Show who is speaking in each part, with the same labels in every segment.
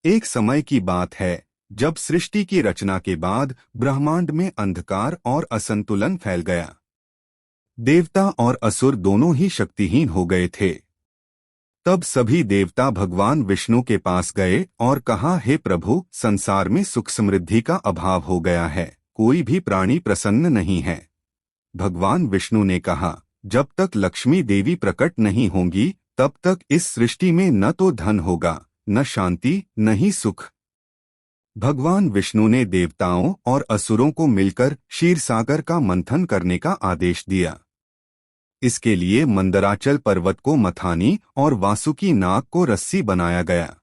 Speaker 1: एक समय की बात है जब सृष्टि की रचना के बाद ब्रह्मांड में अंधकार और असंतुलन फैल गया। देवता और असुर दोनों ही शक्तिहीन हो गए थे। तब सभी देवता भगवान विष्णु के पास गए और कहा, हे प्रभु, संसार में सुख समृद्धि का अभाव हो गया है, कोई भी प्राणी प्रसन्न नहीं है। भगवान विष्णु ने कहा, जब तक लक्ष्मी देवी प्रकट नहीं होंगी तब तक इस सृष्टि में न तो धन होगा, न शांति, न ही सुख। भगवान विष्णु ने देवताओं और असुरों को मिलकर क्षीरसागर का मंथन करने का आदेश दिया। इसके लिए मंदराचल पर्वत को मथानी और वासुकी नाग को रस्सी बनाया गया।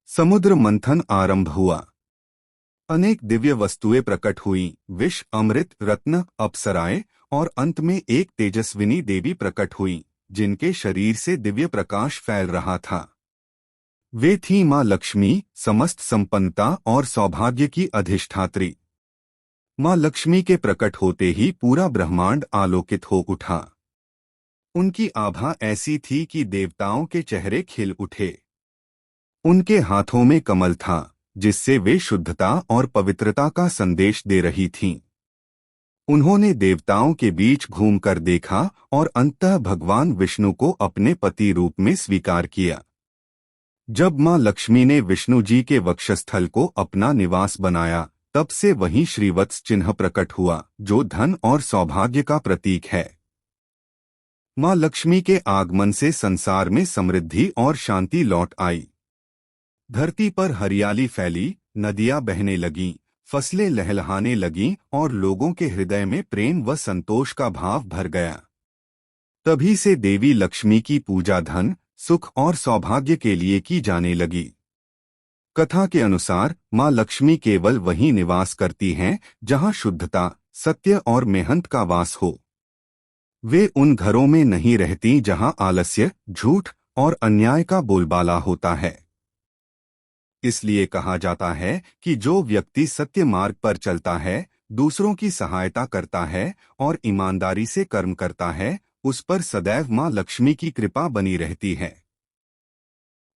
Speaker 1: समुद्र मंथन आरंभ हुआ। अनेक दिव्य वस्तुएं प्रकट हुईं, विष, अमृत, रत्न, अप्सराएं और अंत में एक तेजस्विनी देवी प्रकट हुईं, जिनके शरीर से दिव्य प्रकाश फैल रहा था। वे थीं मां लक्ष्मी, समस्त संपन्नता और सौभाग्य की अधिष्ठात्री। मां लक्ष्मी के प्रकट होते ही पूरा ब्रह्मांड आलोकित हो उठा। उनकी आभा ऐसी थी कि देवताओं के चेहरे खिल उठे। उनके हाथों में कमल था, जिससे वे शुद्धता और पवित्रता का संदेश दे रही थीं। उन्होंने देवताओं के बीच घूमकर देखा और अंततः भगवान विष्णु को अपने पति रूप में स्वीकार किया। जब मां लक्ष्मी ने विष्णु जी के वक्षस्थल को अपना निवास बनाया, तब से वहीं श्रीवत्स चिन्ह प्रकट हुआ, जो धन और सौभाग्य का प्रतीक है। मां लक्ष्मी के आगमन से संसार में समृद्धि और शांति लौट आई। धरती पर हरियाली फैली, नदियां बहने लगीं, फसलें लहलहाने लगीं और लोगों के हृदय में प्रेम व संतोष का भाव भर गया। तभी से देवी लक्ष्मी की पूजा धन, सुख और सौभाग्य के लिए की जाने लगी। कथा के अनुसार मां लक्ष्मी केवल वहीं निवास करती हैं जहां शुद्धता, सत्य और मेहनत का वास हो। वे उन घरों में नहीं रहती जहां आलस्य, झूठ और अन्याय का बोलबाला होता है। इसलिए कहा जाता है कि जो व्यक्ति सत्य मार्ग पर चलता है, दूसरों की सहायता करता है और ईमानदारी से कर्म करता है, उस पर सदैव मां लक्ष्मी की कृपा बनी रहती है।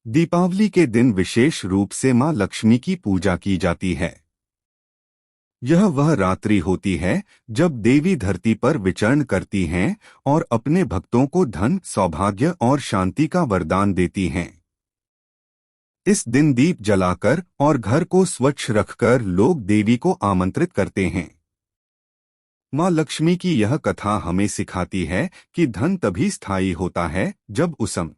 Speaker 1: दीपावली के दिन विशेष रूप से मां लक्ष्मी की पूजा की जाती है। यह वह रात्रि होती है जब देवी धरती पर विचरण करती हैं और अपने भक्तों को धन, सौभाग्य और शांति का वरदान देती हैं। इस दिन दीप जलाकर और घर को स्वच्छ रखकर लोग देवी को आमंत्रित करते हैं। मां लक्ष्मी की यह कथा हमें सिखाती है कि धन तभी स्थायी होता है जब उसम